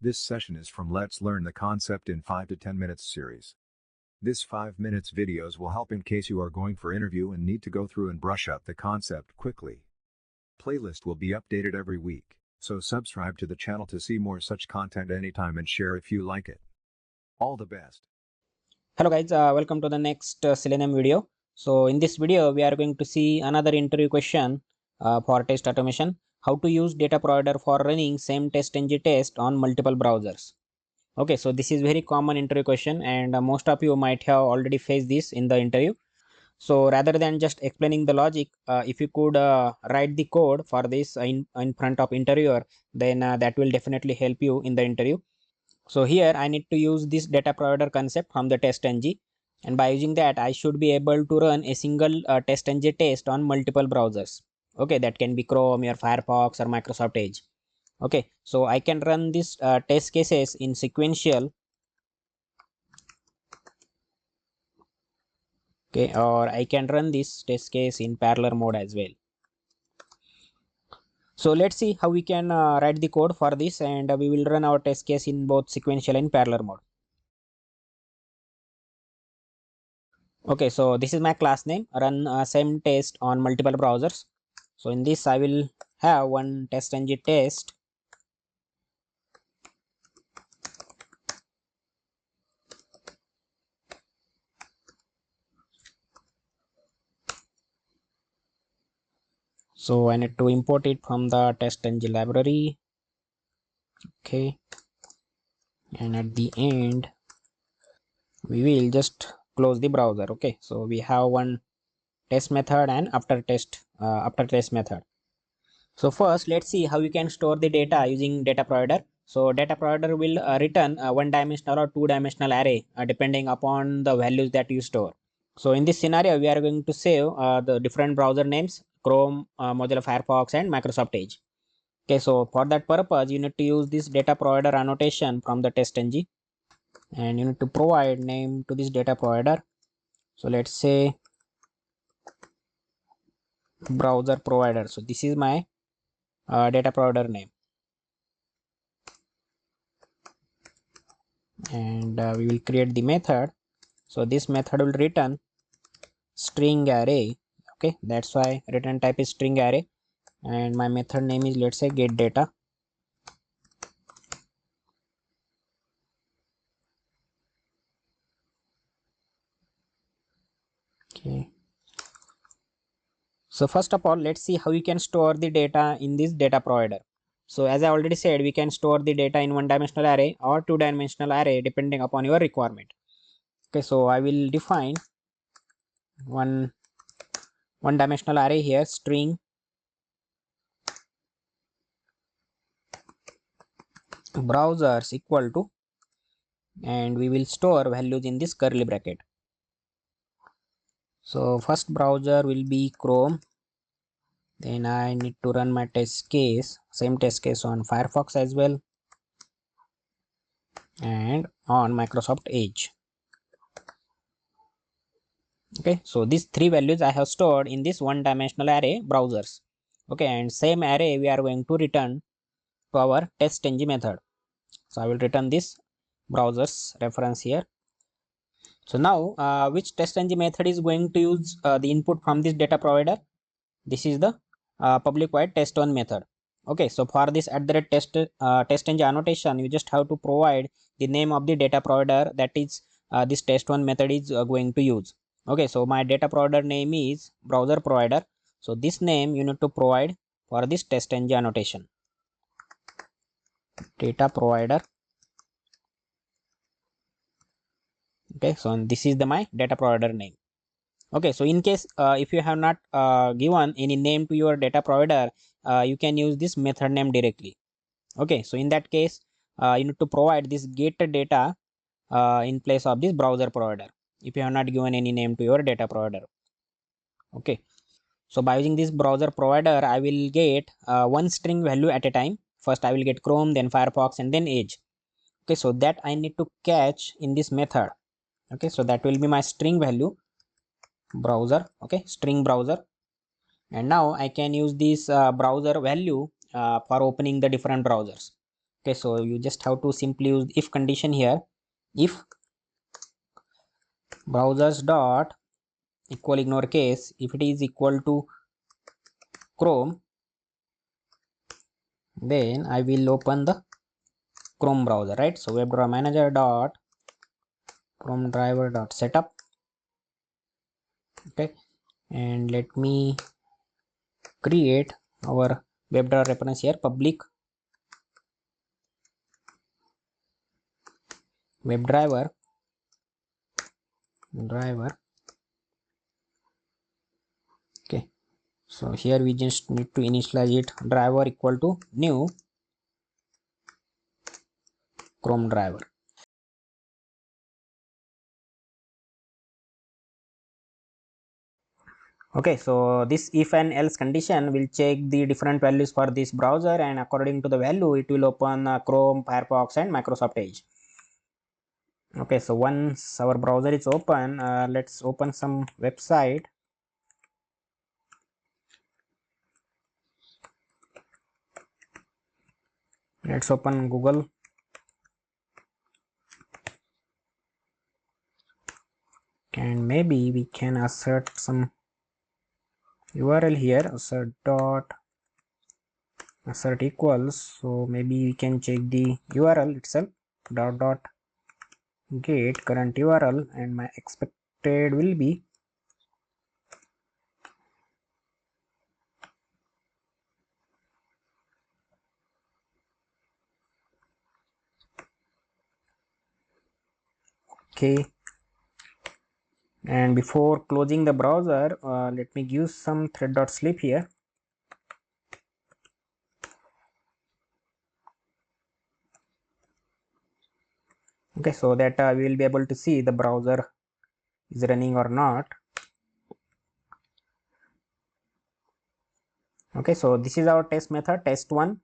This session is from Let's Learn the Concept in 5 to 10 Minutes series. This 5 minutes videos will help in case you are going for interview and need to go through and brush up the concept quickly. Playlist will be updated every week, so subscribe to the channel to see more such content anytime and share if you like it. All the best. Hello guys, welcome to the next Selenium video. So in this video we are going to see another interview question for test automation. How to use DataProvider for running same TestNG test on multiple browsers. Okay, so this is very common interview question, and most of you might have already faced this in the interview. So rather than just explaining the logic, if you could write the code for this in front of interviewer, then that will definitely help you in the interview. So here I need to use this DataProvider concept from the TestNG, and by using that I should be able to run a single TestNG test on multiple browsers. Okay, that can be Chrome, your Firefox, or Microsoft Edge. Okay, so I can run this test cases in sequential, okay, or I can run this test case in parallel mode as well. So let's see how we can write the code for this, and we will run our test case in both sequential and parallel mode. Okay, so this is my class name, run same test on multiple browsers. So in this I will have one TestNG test, so I need to import it from the TestNG library. Okay, and at the end we will just close the browser. Okay, so we have one test method and after test method. So first let's see how you can store the data using DataProvider. So DataProvider will return a one-dimensional or two-dimensional array depending upon the values that you store. So in this scenario we are going to save the different browser names: Chrome, Mozilla Firefox, and Microsoft Edge. Okay, so for that purpose you need to use this DataProvider annotation from the TestNG, and you need to provide name to this DataProvider. So let's say browser provider. So this is my DataProvider name, and we will create the method. So this method will return string array. Okay, that's why return type is string array, and my method name is, let's say, get data. Okay, so first of all let's see how you can store the data in this DataProvider. So as I already said, we can store the data in one-dimensional array or two-dimensional array depending upon your requirement. Okay, so I will define one-dimensional array here, string browsers equal to, and we will store values in this curly bracket. So first browser will be Chrome, then I need to run my test case, same test case on Firefox as well, and on Microsoft Edge. Okay, so these three values I have stored in this one-dimensional array browsers. Okay, and same array we are going to return to our TestNG method. So I will return this browsers reference here. So now which TestNG method is going to use the input from this DataProvider? This is the public void test1 method. Okay, so for this @TestNG annotation, you just have to provide the name of the DataProvider that is this test1 method is going to use. Okay, so my DataProvider name is browser provider. So this name you need to provide for this TestNG annotation. DataProvider. Okay, so this is my DataProvider name. Okay, so in case if you have not given any name to your DataProvider, you can use this method name directly. Okay, so in that case you need to provide this get data in place of this browser provider if you have not given any name to your DataProvider. Okay, so by using this browser provider I will get one string value at a time. First I will get Chrome, then Firefox, and then Edge. Okay, so that I need to catch in this method. Okay, so that will be my string value browser. Okay, string browser, and now I can use this browser value for opening the different browsers. Okay, so you just have to simply use if condition here. If browsers dot equal ignore case, if it is equal to Chrome, then I will open the Chrome browser, right? So WebDriver manager dot Chrome driver dot setup. Okay, and let me create our WebDriver reference here, public WebDriver driver. Okay, so here we just need to initialize it, driver equal to new Chrome driver. Okay, so this if and else condition will check the different values for this browser, and according to the value it will open Chrome, Firefox and Microsoft Edge. Okay, so once our browser is open, let's open some website. Let's open Google. And maybe we can assert some URL here, assert equals. So maybe we can check the URL itself, dot get current URL, and my expected will be okay. And before closing the browser, let me give some thread.sleep here. Okay, so that we will be able to see the browser is running or not. Okay, so this is our test method, test1,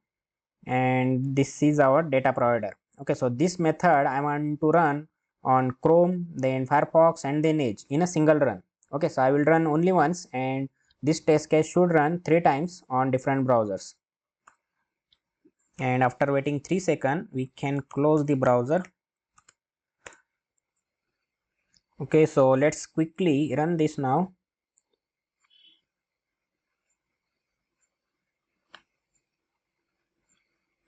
and this is our data provider. Okay, so this method I want to run on Chrome, then Firefox and then Edge in a single run. Okay, so I will run only once, and this test case should run 3 times on different browsers. And after waiting 3 seconds, we can close the browser. Okay, so let's quickly run this now.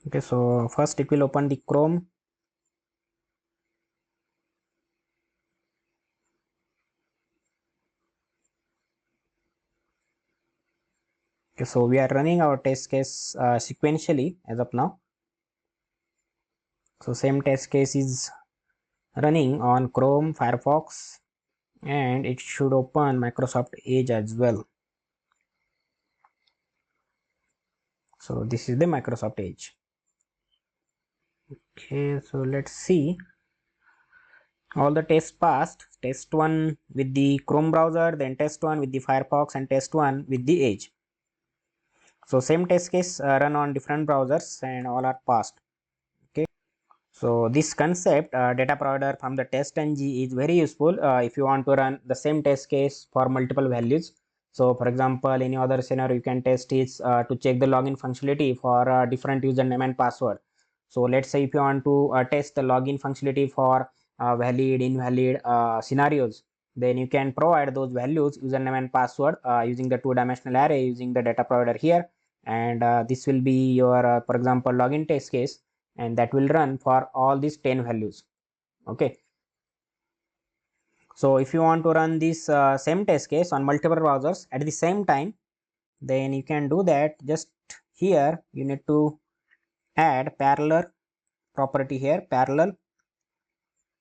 Okay, so first it will open the Chrome. Okay, so we are running our test case sequentially as of now. So same test case is running on Chrome, Firefox, and it should open Microsoft Edge as well. So this is the Microsoft Edge. Okay, so let's see. All the tests passed. Test 1 with the Chrome browser, then test 1 with the Firefox, and test 1 with the Edge. So same test case run on different browsers and all are passed. Okay, so this concept data provider from the TestNG is very useful if you want to run the same test case for multiple values. So for example, any other scenario you can test is to check the login functionality for different username and password. So let's say if you want to test the login functionality for valid, invalid scenarios, then you can provide those values, username and password, using the two-dimensional array using the data provider here. And this will be your for example login test case, and that will run for all these 10 values. Okay, so if you want to run this same test case on multiple browsers at the same time, then you can do that. Just here you need to add parallel property here, parallel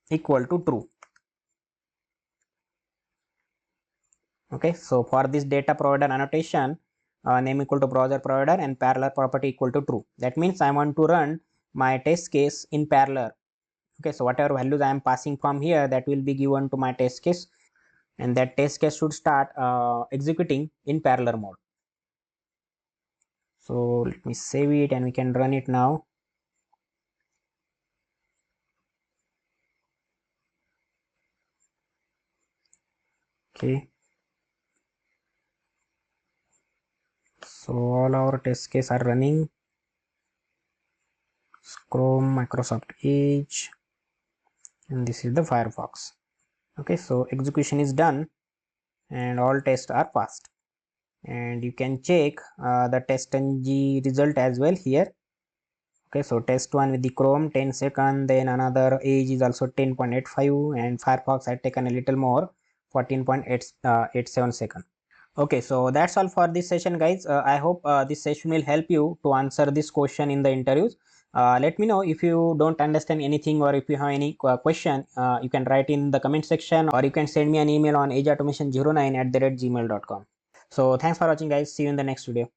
equal to true. Okay, so for this data provider annotation, name equal to browser provider and parallel property equal to true. That means I want to run my test case in parallel. Okay, so whatever values I am passing from here, that will be given to my test case, and that test case should start executing in parallel mode. So let me save it and we can run it now. Okay, so all our test case are running. Chrome, Microsoft Edge, and this is the Firefox. Okay, so execution is done and all tests are passed, and you can check the TestNG result as well here. Okay, so test one with the Chrome 10 seconds, then another Edge is also 10.85, and Firefox had taken a little more, 14.87 seconds. Okay, so that's all for this session, guys. I hope this session will help you to answer this question in the interviews. Let me know if you don't understand anything, or if you have any question. You can write in the comment section, or you can send me an email on ageautomation09@gmail.com. So thanks for watching, guys. See you in the next video.